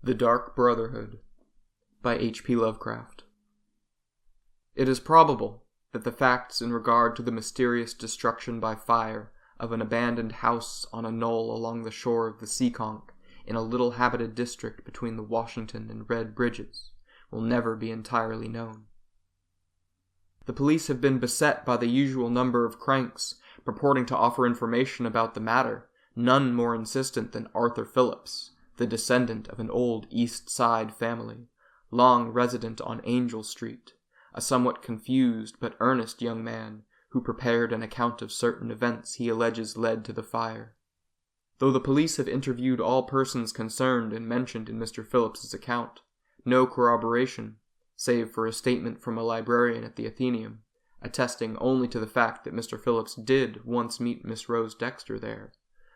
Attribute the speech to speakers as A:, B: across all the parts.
A: The Dark Brotherhood by H.P. Lovecraft. It is probable that the facts in regard to the mysterious destruction by fire of an abandoned house on a knoll along the shore of the Seekonk in a little habited district between the Washington and Red Bridges will never be entirely known. The police have been beset by the usual number of cranks purporting to offer information about the matter, none more insistent than Arthur Phillips, the descendant of an old East Side family, long resident on Angel Street, a somewhat confused but earnest young man who prepared an account of certain events he alleges led to the fire. Though the police have interviewed all persons concerned and mentioned in Mr. Phillips's account, no corroboration, save for a statement from a librarian at the Athenaeum, attesting only to the fact that Mr. Phillips did once meet Miss Rose Dexter there,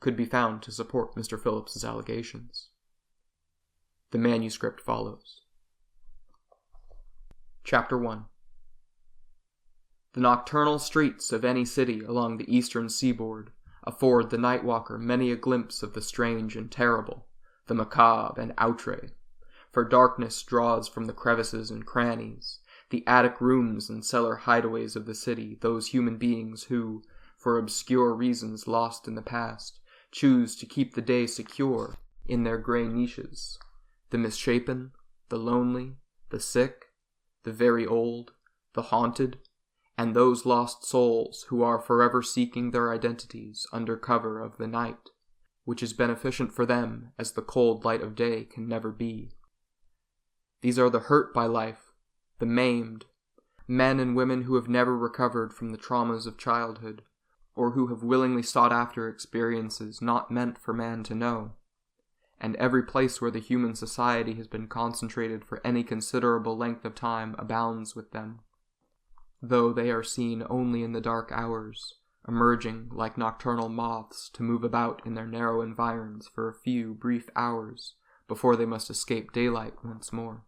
A: could be found to support Mr. Phillips's allegations. The manuscript follows. Chapter 1. The nocturnal streets of any city along the eastern seaboard afford the night walker many a glimpse of the strange and terrible, the macabre and outre, for darkness draws from the crevices and crannies, the attic rooms and cellar hideaways of the city those human beings who, for obscure reasons lost in the past, choose to keep the day secure in their gray niches, the misshapen, the lonely, the sick, the very old, the haunted, and those lost souls who are forever seeking their identities under cover of the night, which is beneficent for them as the cold light of day can never be. These are the hurt by life, the maimed, men and women who have never recovered from the traumas of childhood, or who have willingly sought after experiences not meant for man to know, and every place where the human society has been concentrated for any considerable length of time abounds with them, though they are seen only in the dark hours, emerging like nocturnal moths to move about in their narrow environs for a few brief hours before they must escape daylight once more.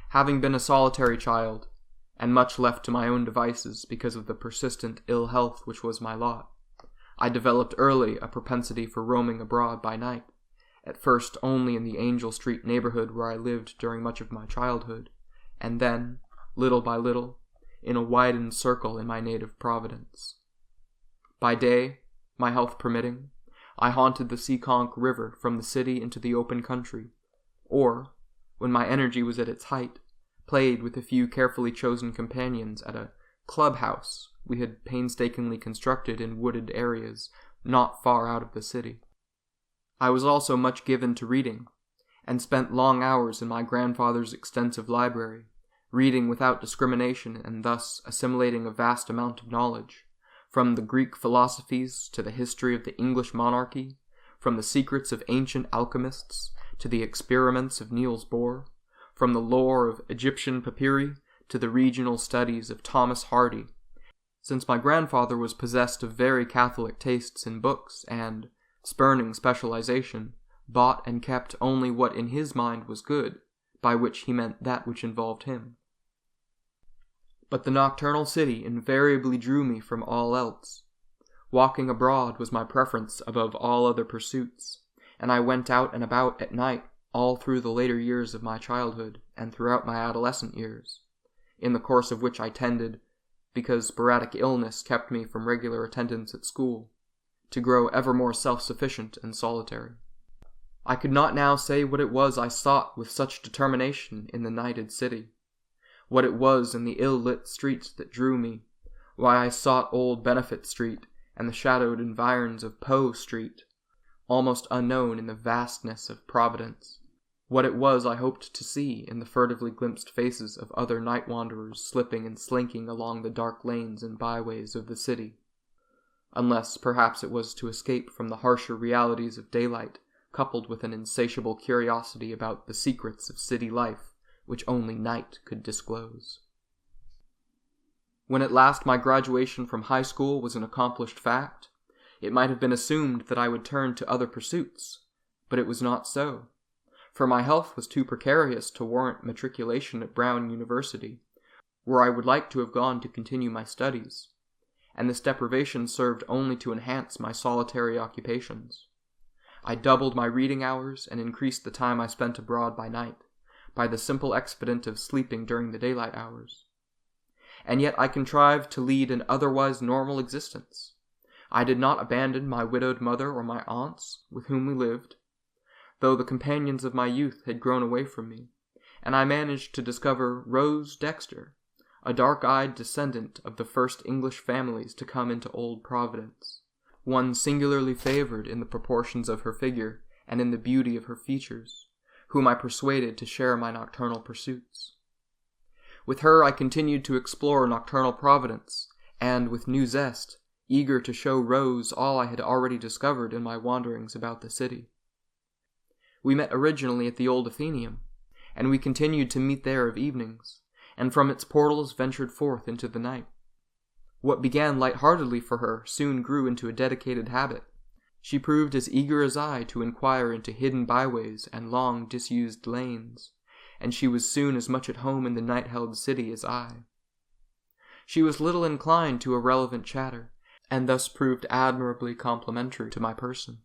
A: Having been a solitary child, and much left to my own devices because of the persistent ill health which was my lot, I developed early a propensity for roaming abroad by night, at first only in the Angel Street neighborhood where I lived during much of my childhood, and then, little by little, in a widened circle in my native Providence. By day, my health permitting, I haunted the Seekonk River from the city into the open country, or, when my energy was at its height, played with a few carefully chosen companions at a clubhouse we had painstakingly constructed in wooded areas not far out of the city. I was also much given to reading, and spent long hours in my grandfather's extensive library, reading without discrimination and thus assimilating a vast amount of knowledge, from the Greek philosophies to the history of the English monarchy, from the secrets of ancient alchemists to the experiments of Niels Bohr, from the lore of Egyptian papyri to the regional studies of Thomas Hardy, since my grandfather was possessed of very catholic tastes in books and, spurning specialization, bought and kept only what in his mind was good, by which he meant that which involved him. But the nocturnal city invariably drew me from all else. Walking abroad was my preference above all other pursuits, and I went out and about at night all through the later years of my childhood and throughout my adolescent years, in the course of which I tended, because sporadic illness kept me from regular attendance at school, to grow ever more self-sufficient and solitary. I could not now say what it was I sought with such determination in the nighted city, what it was in the ill-lit streets that drew me, why I sought Old Benefit Street and the shadowed environs of Poe Street, almost unknown in the vastness of Providence, what it was I hoped to see in the furtively glimpsed faces of other night wanderers slipping and slinking along the dark lanes and byways of the city, unless perhaps it was to escape from the harsher realities of daylight, coupled with an insatiable curiosity about the secrets of city life which only night could disclose. When at last my graduation from high school was an accomplished fact, it might have been assumed that I would turn to other pursuits, but it was not so, for my health was too precarious to warrant matriculation at Brown University, where I would like to have gone to continue my studies, and this deprivation served only to enhance my solitary occupations. I doubled my reading hours and increased the time I spent abroad by night, by the simple expedient of sleeping during the daylight hours. And yet I contrived to lead an otherwise normal existence. I did not abandon my widowed mother or my aunts, with whom we lived, though the companions of my youth had grown away from me, and I managed to discover Rose Dexter, a dark-eyed descendant of the first English families to come into Old Providence, one singularly favored in the proportions of her figure and in the beauty of her features, whom I persuaded to share my nocturnal pursuits. With her I continued to explore nocturnal Providence, and with new zest, eager to show Rose all I had already discovered in my wanderings about the city. We met originally at the Old Athenaeum, and we continued to meet there of evenings, and from its portals ventured forth into the night. What began light-heartedly for her soon grew into a dedicated habit. She proved as eager as I to inquire into hidden byways and long disused lanes, and she was soon as much at home in the night-held city as I. She was little inclined to irrelevant chatter, and thus proved admirably complimentary to my person.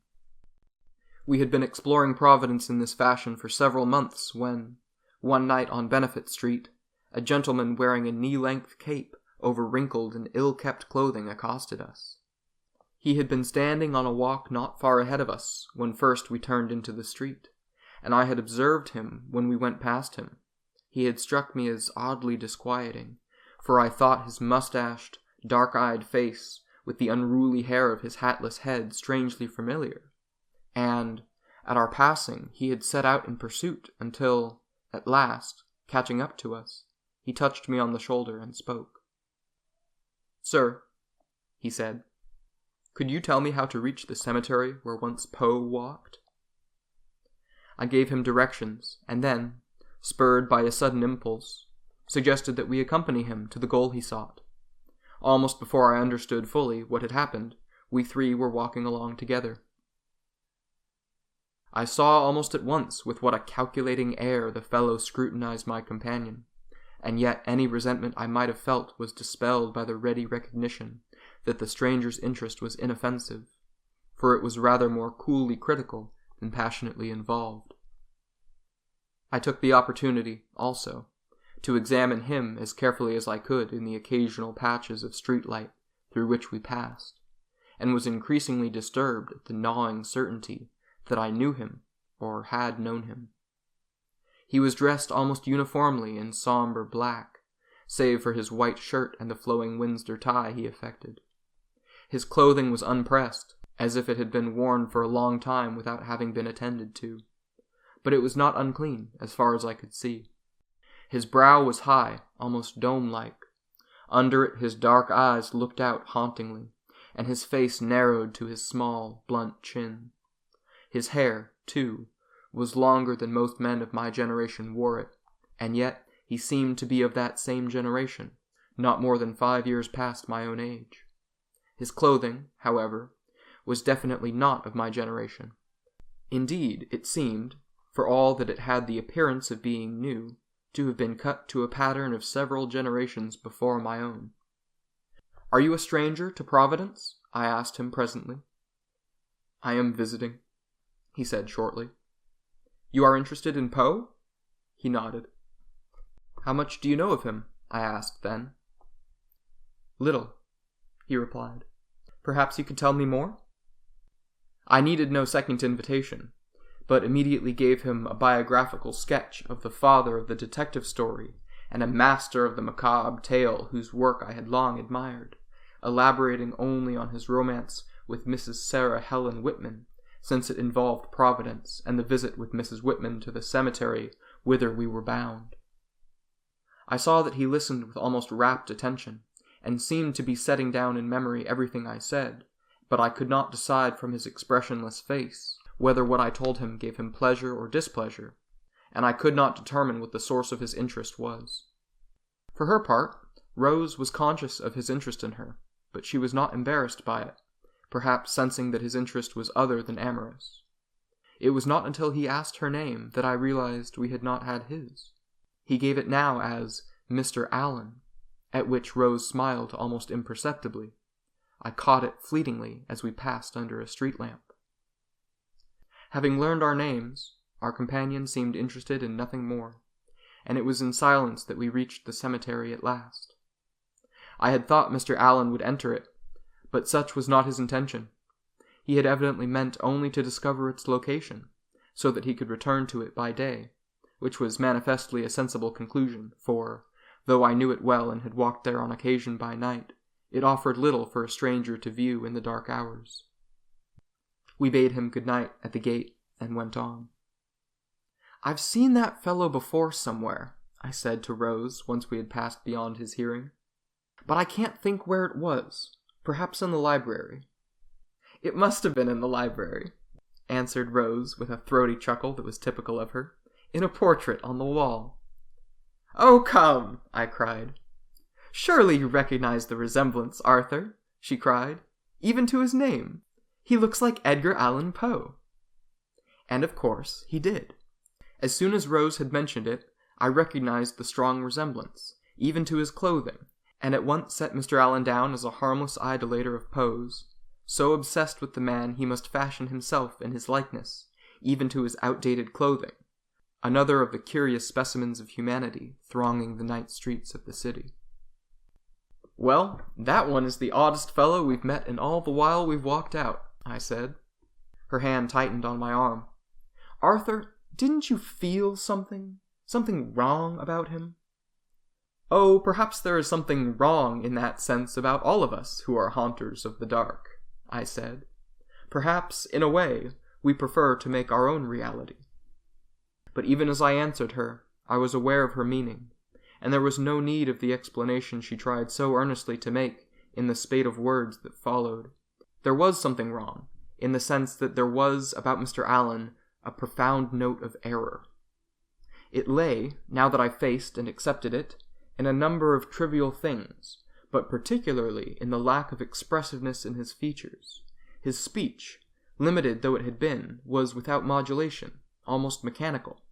A: We had been exploring Providence in this fashion for several months when, one night on Benefit Street, a gentleman wearing a knee-length cape over wrinkled and ill-kept clothing accosted us. He had been standing on a walk not far ahead of us when first we turned into the street, and I had observed him when we went past him. He had struck me as oddly disquieting, for I thought his mustached, dark-eyed face with the unruly hair of his hatless head strangely familiar, and, at our passing, he had set out in pursuit until, at last, catching up to us, he touched me on the shoulder and spoke. "Sir," he said, "could you tell me how to reach the cemetery where once Poe walked?" I gave him directions, and then, spurred by a sudden impulse, suggested that we accompany him to the goal he sought. Almost before I understood fully what had happened, we three were walking along together. I saw almost at once with what a calculating air the fellow scrutinized my companion, and yet any resentment I might have felt was dispelled by the ready recognition that the stranger's interest was inoffensive, for it was rather more coolly critical than passionately involved. I took the opportunity, also, to examine him as carefully as I could in the occasional patches of street-light through which we passed, and was increasingly disturbed at the gnawing certainty that I knew him, or had known him. He was dressed almost uniformly in somber black, save for his white shirt and the flowing Windsor tie he affected. His clothing was unpressed, as if it had been worn for a long time without having been attended to, but it was not unclean, as far as I could see. His brow was high, almost dome-like. Under it his dark eyes looked out hauntingly, and his face narrowed to his small, blunt chin. His hair, too, was longer than most men of my generation wore it, and yet he seemed to be of that same generation, not more than 5 years past my own age. His clothing, however, was definitely not of my generation. Indeed, it seemed, for all that it had the appearance of being new, to have been cut to a pattern of several generations before my own. "Are you a stranger to Providence?" I asked him presently. "I am visiting," he said shortly. "You are interested in Poe?" He nodded. "How much do you know of him?" I asked then. "Little," he replied. "Perhaps you could tell me more?" I needed no second invitation, but immediately gave him a biographical sketch of the father of the detective story and a master of the macabre tale whose work I had long admired, elaborating only on his romance with Mrs. Sarah Helen Whitman, since it involved Providence and the visit with Mrs. Whitman to the cemetery whither we were bound. I saw that he listened with almost rapt attention, and seemed to be setting down in memory everything I said, but I could not decide from his expressionless face whether what I told him gave him pleasure or displeasure, and I could not determine what the source of his interest was. For her part, Rose was conscious of his interest in her, but she was not embarrassed by it, perhaps sensing that his interest was other than amorous. It was not until he asked her name that I realized we had not had his. He gave it now as Mr. Allen, at which Rose smiled almost imperceptibly. I caught it fleetingly as we passed under a street lamp. Having learned our names, our companion seemed interested in nothing more, and it was in silence that we reached the cemetery at last. I had thought Mr. Allen would enter it, but such was not his intention. He had evidently meant only to discover its location, so that he could return to it by day, which was manifestly a sensible conclusion, for, though I knew it well and had walked there on occasion by night, it offered little for a stranger to view in the dark hours. We bade him good night at the gate and went on. "I've seen that fellow before somewhere," I said to Rose once we had passed beyond his hearing, "but I can't think where it was. Perhaps in the library." "It must have been in the library," answered Rose with a throaty chuckle that was typical of her, "in a portrait on the wall." "Oh, come!" I cried. "Surely you recognize the resemblance, Arthur," she cried, "even to his name. He looks like Edgar Allan Poe." And of course he did. As soon as Rose had mentioned it, I recognized the strong resemblance, even to his clothing, and at once set Mr. Allen down as a harmless idolater of Poe's, so obsessed with the man he must fashion himself in his likeness, even to his outdated clothing, another of the curious specimens of humanity thronging the night streets of the city. "Well, that one is the oddest fellow we've met in all the while we've walked out," I said. Her hand tightened on my arm. "Arthur, didn't you feel something wrong about him?" "Oh, perhaps there is something wrong in that sense about all of us who are haunters of the dark," I said. "Perhaps, in a way, we prefer to make our own reality." But even as I answered her, I was aware of her meaning, and there was no need of the explanation she tried so earnestly to make in the spate of words that followed. There was something wrong, in the sense that there was, about Mr. Allen, a profound note of error. It lay, now that I faced and accepted it, in a number of trivial things, but particularly in the lack of expressiveness in his features. His speech, limited though it had been, was without modulation, almost mechanical.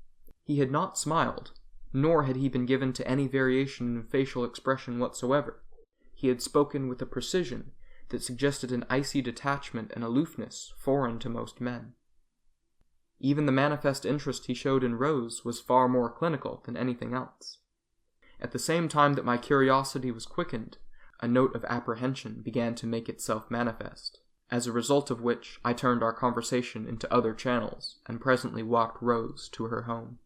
A: He had not smiled, nor had he been given to any variation in facial expression whatsoever. He had spoken with a precision that suggested an icy detachment and aloofness foreign to most men. Even the manifest interest he showed in Rose was far more clinical than anything else. At the same time that my curiosity was quickened, a note of apprehension began to make itself manifest, as a result of which I turned our conversation into other channels and presently walked Rose to her home.